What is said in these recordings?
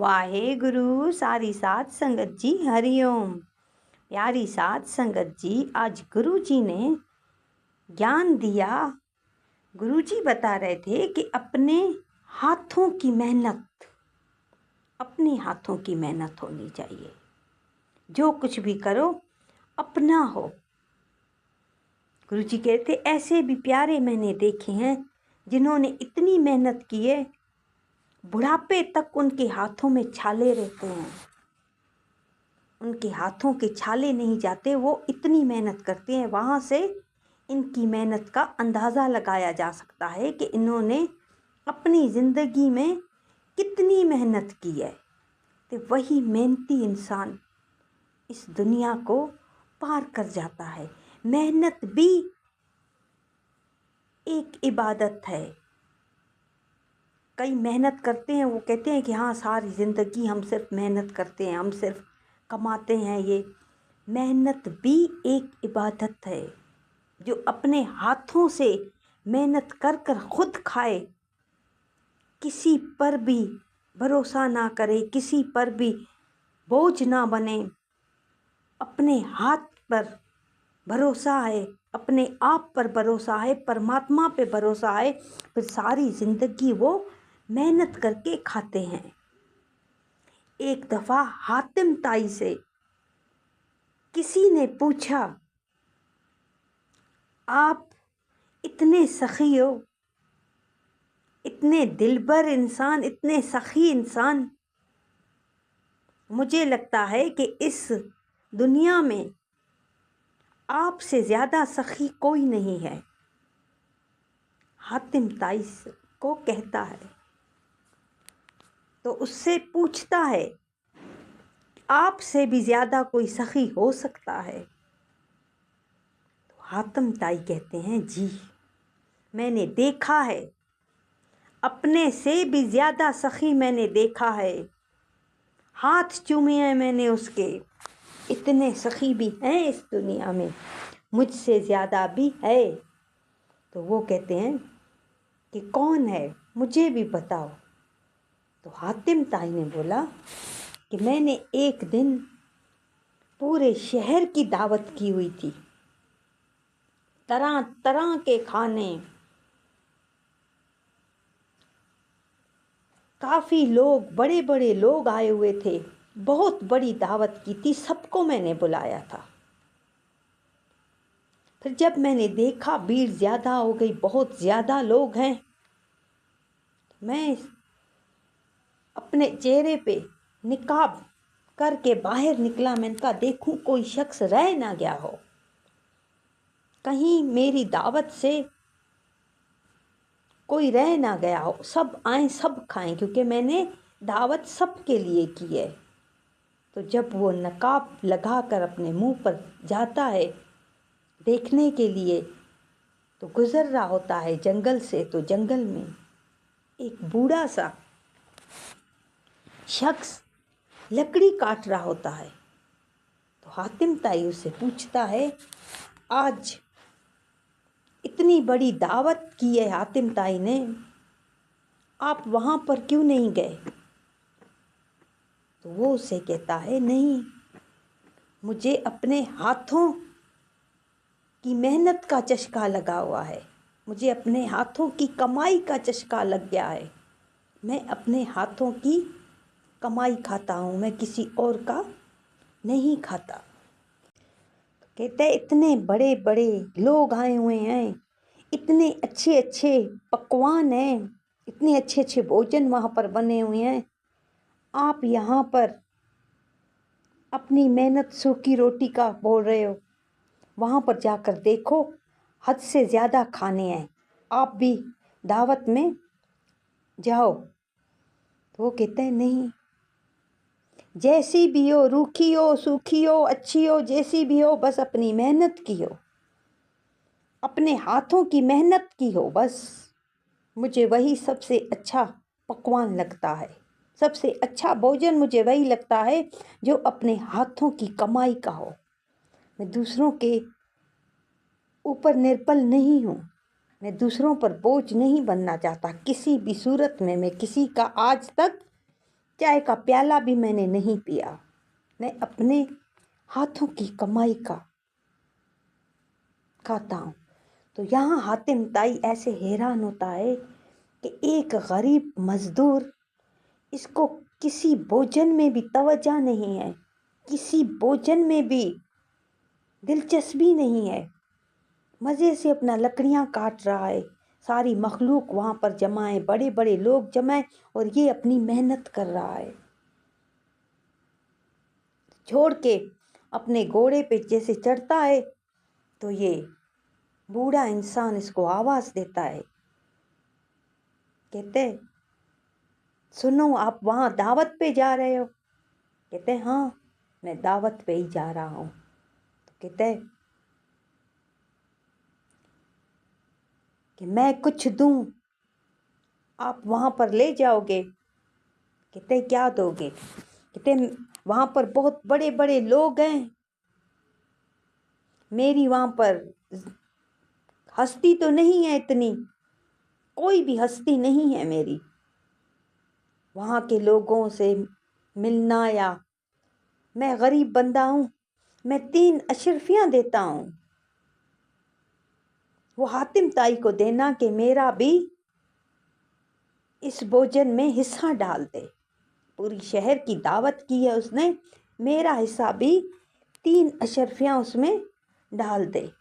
वाहेगुरु सारी साध संगत जी हरिओम। प्यारी साध संगत जी, आज गुरु जी ने ज्ञान दिया। गुरु जी बता रहे थे कि अपने हाथों की मेहनत होनी चाहिए। जो कुछ भी करो अपना हो। गुरु जी कहते ऐसे भी प्यारे मैंने देखे हैं जिन्होंने इतनी मेहनत की है, बुढ़ापे तक उनके हाथों में छाले रहते हैं, उनके हाथों के छाले नहीं जाते। वो इतनी मेहनत करते हैं। वहाँ से इनकी मेहनत का अंदाज़ा लगाया जा सकता है कि इन्होंने अपनी ज़िंदगी में कितनी मेहनत की है। तो वही मेहनती इंसान इस दुनिया को पार कर जाता है। मेहनत भी एक इबादत है। कई मेहनत करते हैं, वो कहते हैं कि हाँ सारी ज़िंदगी हम सिर्फ मेहनत करते हैं, हम सिर्फ कमाते हैं। ये मेहनत भी एक इबादत है। जो अपने हाथों से मेहनत कर कर खुद खाए, किसी पर भी भरोसा ना करे, किसी पर भी बोझ ना बने, अपने हाथ पर भरोसा है, अपने आप पर भरोसा है, परमात्मा पे भरोसा है, फिर सारी ज़िंदगी वो मेहनत करके खाते हैं। एक दफ़ा हातिम ताई से किसी ने पूछा, आप इतने सखी हो, इतने दिलबर इंसान, इतने सखी इंसान, मुझे लगता है कि इस दुनिया में आपसे ज़्यादा सखी कोई नहीं है। हातिम ताई को कहता है, तो उससे पूछता है, आपसे भी ज़्यादा कोई सखी हो सकता है? तो हातिम ताई कहते हैं, जी मैंने देखा है, अपने से भी ज़्यादा सखी मैंने देखा है। हाथ चूमे हैं मैंने उसके, इतने सखी भी हैं इस दुनिया में, मुझसे ज़्यादा भी है। तो वो कहते हैं कि कौन है, मुझे भी बताओ। तो हातिम ताई ने बोला कि मैंने एक दिन पूरे शहर की दावत की हुई थी, तरह तरह के खाने, काफ़ी लोग, बड़े बड़े लोग आए हुए थे, बहुत बड़ी दावत की थी, सबको मैंने बुलाया था। फिर जब मैंने देखा भीड़ ज़्यादा हो गई, बहुत ज़्यादा लोग हैं, मैं अपने चेहरे पे निकाब करके बाहर निकला। मैंने कहा देखूं कोई शख्स रह ना गया हो, कहीं मेरी दावत से कोई रह ना गया हो, सब आए सब खाएं, क्योंकि मैंने दावत सब के लिए की है। तो जब वो नकाब लगा कर अपने मुंह पर जाता है देखने के लिए, तो गुज़र रहा होता है जंगल से, तो जंगल में एक बूढ़ा सा शख्स लकड़ी काट रहा होता है। तो हातिम ताई उससे पूछता है, आज इतनी बड़ी दावत की है हातिम ताई ने, आप वहाँ पर क्यों नहीं गए? तो वो उसे कहता है, नहीं, मुझे अपने हाथों की मेहनत का चस्का लगा हुआ है, मुझे अपने हाथों की कमाई का चस्का लग गया है। मैं अपने हाथों की कमाई खाता हूँ, मैं किसी और का नहीं खाता। तो कहते हैं इतने बड़े बड़े लोग आए हुए हैं, इतने अच्छे अच्छे पकवान हैं, इतने अच्छे अच्छे भोजन वहाँ पर बने हुए हैं, आप यहाँ पर अपनी मेहनत सूखी रोटी का बोल रहे हो? वहाँ पर जाकर देखो, हद से ज़्यादा खाने हैं, आप भी दावत में जाओ। तो वो कहते हैं, नहीं, जैसी भी हो, रूखी हो, सूखी हो, अच्छी हो, जैसी भी हो, बस अपनी मेहनत की हो, अपने हाथों की मेहनत की हो, बस मुझे वही सबसे अच्छा पकवान लगता है। सबसे अच्छा भोजन मुझे वही लगता है जो अपने हाथों की कमाई का हो। मैं दूसरों के ऊपर निर्भर नहीं हूँ, मैं दूसरों पर बोझ नहीं बनना चाहता किसी भी सूरत में। मैं किसी का आज तक चाय का प्याला भी मैंने नहीं पिया, मैं अपने हाथों की कमाई का खाता हूँ। तो यहाँ हातिम ताई ऐसे हैरान होता है कि एक गरीब मजदूर, इसको किसी भोजन में भी तवज्जो नहीं है, किसी भोजन में भी दिलचस्पी नहीं है, मज़े से अपना लकड़ियाँ काट रहा है। सारी मखलूक वहाँ पर जमा है, बड़े बड़े लोग जमा है, और ये अपनी मेहनत कर रहा है। छोड़ के अपने घोड़े पे जैसे चढ़ता है तो ये बूढ़ा इंसान इसको आवाज़ देता है, कहते सुनो आप वहाँ दावत पे जा रहे हो? कहते हाँ मैं दावत पे ही जा रहा हूँ। तो कहते कि मैं कुछ दूँ, आप वहाँ पर ले जाओगे? कहते क्या दोगे? कहते वहाँ पर बहुत बड़े बड़े लोग हैं, मेरी वहाँ पर हस्ती तो नहीं है, इतनी कोई भी हस्ती नहीं है मेरी वहाँ के लोगों से मिलना, या मैं गरीब बंदा हूँ, मैं 3 अशरफियाँ देता हूँ, वो हातिम ताई को देना कि मेरा भी इस भोजन में हिस्सा डाल दे। पूरी शहर की दावत की है उसने, मेरा हिस्सा भी 3 अशरफियाँ उसमें डाल दे।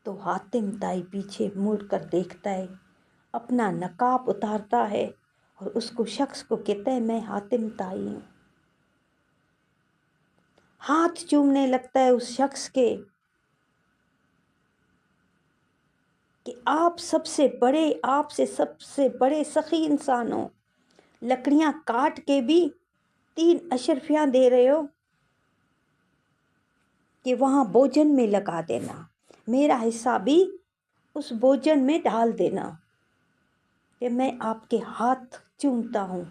तो हातिम ताई पीछे मुड़ कर देखता है, अपना नकाब उतारता है और उसको शख्स को कहता है मैं हातिम ताई हूँ। हाथ चूमने लगता है उस शख्स के कि आप सबसे बड़े सखी इंसान हो, लकड़ियाँ काट के भी 3 अशरफियाँ दे रहे हो कि वहाँ भोजन में लगा देना, मेरा हिस्सा भी उस भोजन में डाल देना। कि मैं आपके हाथ चूमता हूँ,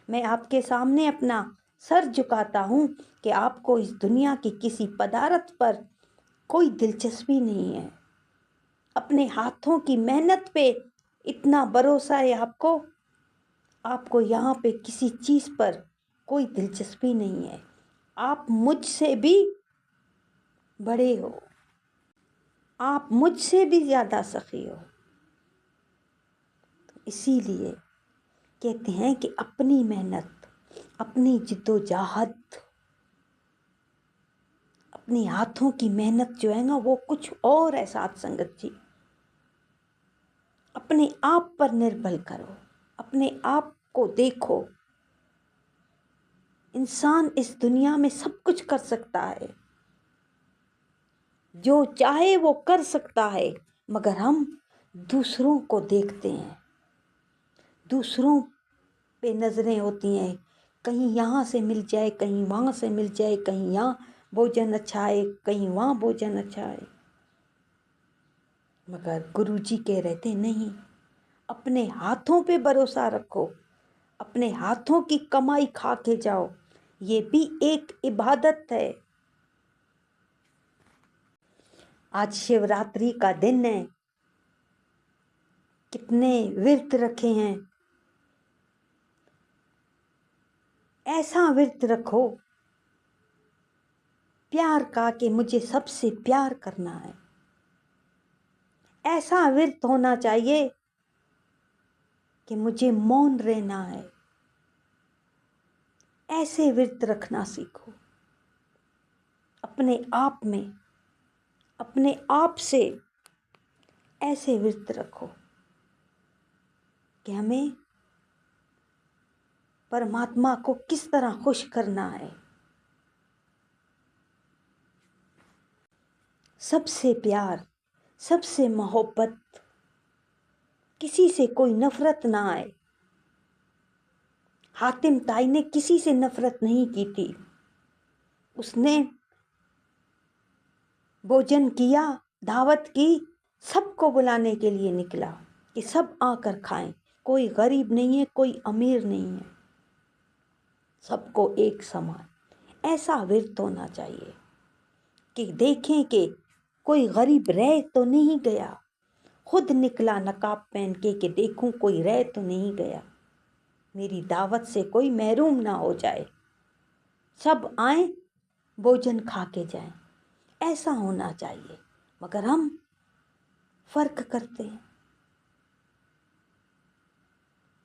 मैं आपके सामने अपना सर झुकाता हूँ कि आपको इस दुनिया की किसी पदार्थ पर कोई दिलचस्पी नहीं है, अपने हाथों की मेहनत पे इतना भरोसा है आपको यहाँ पे किसी चीज़ पर कोई दिलचस्पी नहीं है, आप मुझसे भी बड़े हो, आप मुझसे भी ज़्यादा सखी हो। तो इसीलिए कहते हैं कि अपनी मेहनत, अपनी जिद्दोजहद, अपने हाथों की मेहनत जो है ना वो कुछ और है साथ संगत जी। अपने आप पर निर्भर करो, अपने आप को देखो। इंसान इस दुनिया में सब कुछ कर सकता है, जो चाहे वो कर सकता है, मगर हम दूसरों को देखते हैं, दूसरों पे नज़रें होती हैं, कहीं यहाँ से मिल जाए, कहीं वहाँ से मिल जाए, कहीं यहाँ भोजन अच्छा है, कहीं वहाँ भोजन अच्छा है। मगर गुरुजी कह रहे थे नहीं, अपने हाथों पे भरोसा रखो, अपने हाथों की कमाई खा के जाओ, ये भी एक इबादत है। आज शिवरात्रि का दिन है, कितने व्रत रखे हैं, ऐसा व्रत रखो प्यार का कि मुझे सबसे प्यार करना है, ऐसा व्रत होना चाहिए कि मुझे मौन रहना है, ऐसे व्रत रखना सीखो। अपने आप में, अपने आप से ऐसे व्रत रखो कि हमें परमात्मा को किस तरह खुश करना है। सबसे प्यार, सबसे मोहब्बत, किसी से कोई नफरत ना आए। हातिम ताई ने किसी से नफरत नहीं की थी, उसने भोजन किया, दावत की, सबको बुलाने के लिए निकला कि सब आकर खाएं, कोई गरीब नहीं है, कोई अमीर नहीं है, सबको एक समान। ऐसा व्रत होना चाहिए कि देखें कि कोई गरीब रह तो नहीं गया, खुद निकला नकाब पहन के कि देखूं कोई रह तो नहीं गया। मेरी दावत से कोई महरूम ना हो जाए, सब आएं भोजन खा के जाएं, ऐसा होना चाहिए। मगर हम फ़र्क करते हैं,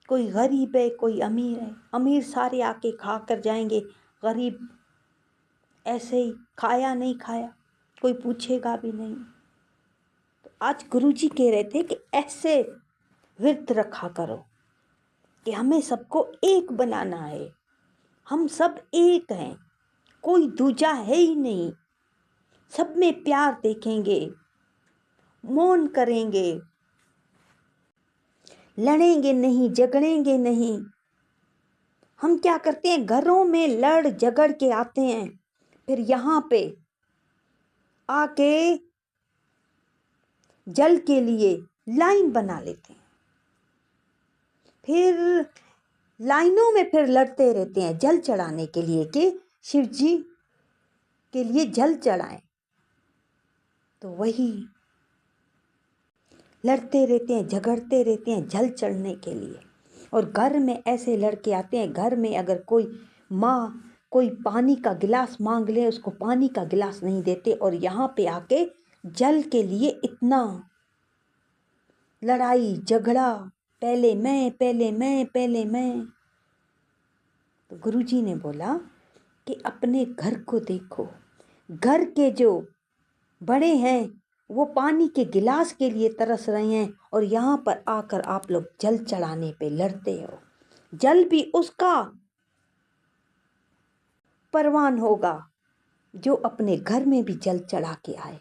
कोई गरीब है कोई अमीर है, अमीर सारे आके खा कर जाएंगे, गरीब ऐसे ही खाया नहीं खाया, कोई पूछेगा भी नहीं। तो आज गुरुजी कह रहे थे कि ऐसे व्रत रखा करो कि हमें सबको एक बनाना है, हम सब एक हैं, कोई दूजा है ही नहीं, सब में प्यार देखेंगे, मौन करेंगे, लड़ेंगे नहीं, झगड़ेंगे नहीं। हम क्या करते हैं, घरों में लड़ झगड़ के आते हैं, फिर यहाँ पे आके जल के लिए लाइन बना लेते हैं, फिर लाइनों में फिर लड़ते रहते हैं जल चढ़ाने के लिए कि शिव जी के लिए जल चढ़ाएं। तो वही लड़ते रहते हैं, झगड़ते रहते हैं जल चढ़ने के लिए। और घर में ऐसे लड़के आते हैं, घर में अगर कोई माँ कोई पानी का गिलास मांग ले, उसको पानी का गिलास नहीं देते, और यहाँ पे आके जल के लिए इतना लड़ाई झगड़ा, पहले मैं पहले मैं पहले मैं। तो गुरुजी ने बोला कि अपने घर को देखो, घर के जो बड़े हैं वो पानी के गिलास के लिए तरस रहे हैं, और यहाँ पर आकर आप लोग जल चढ़ाने पे लड़ते हो। जल भी उसका परवान होगा जो अपने घर में भी जल चढ़ा के आए,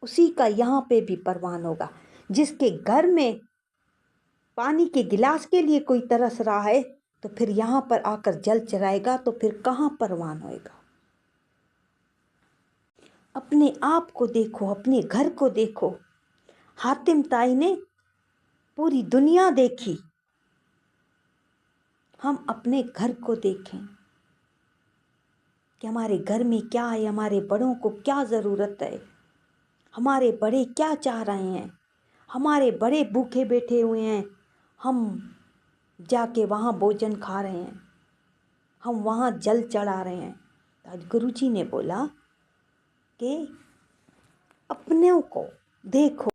उसी का यहाँ पे भी परवान होगा। जिसके घर में पानी के गिलास के लिए कोई तरस रहा है, तो फिर यहाँ पर आकर जल चढ़ाएगा तो फिर कहाँ परवान होएगा। अपने आप को देखो, अपने घर को देखो। हातिम ताई ने पूरी दुनिया देखी, हम अपने घर को देखें कि हमारे घर में क्या है, हमारे बड़ों को क्या ज़रूरत है, हमारे बड़े क्या चाह रहे हैं। हमारे बड़े भूखे बैठे हुए हैं, हम जाके वहाँ भोजन खा रहे हैं, हम वहाँ जल चढ़ा रहे हैं। आज गुरुजी ने बोला कि अपनों को देखो।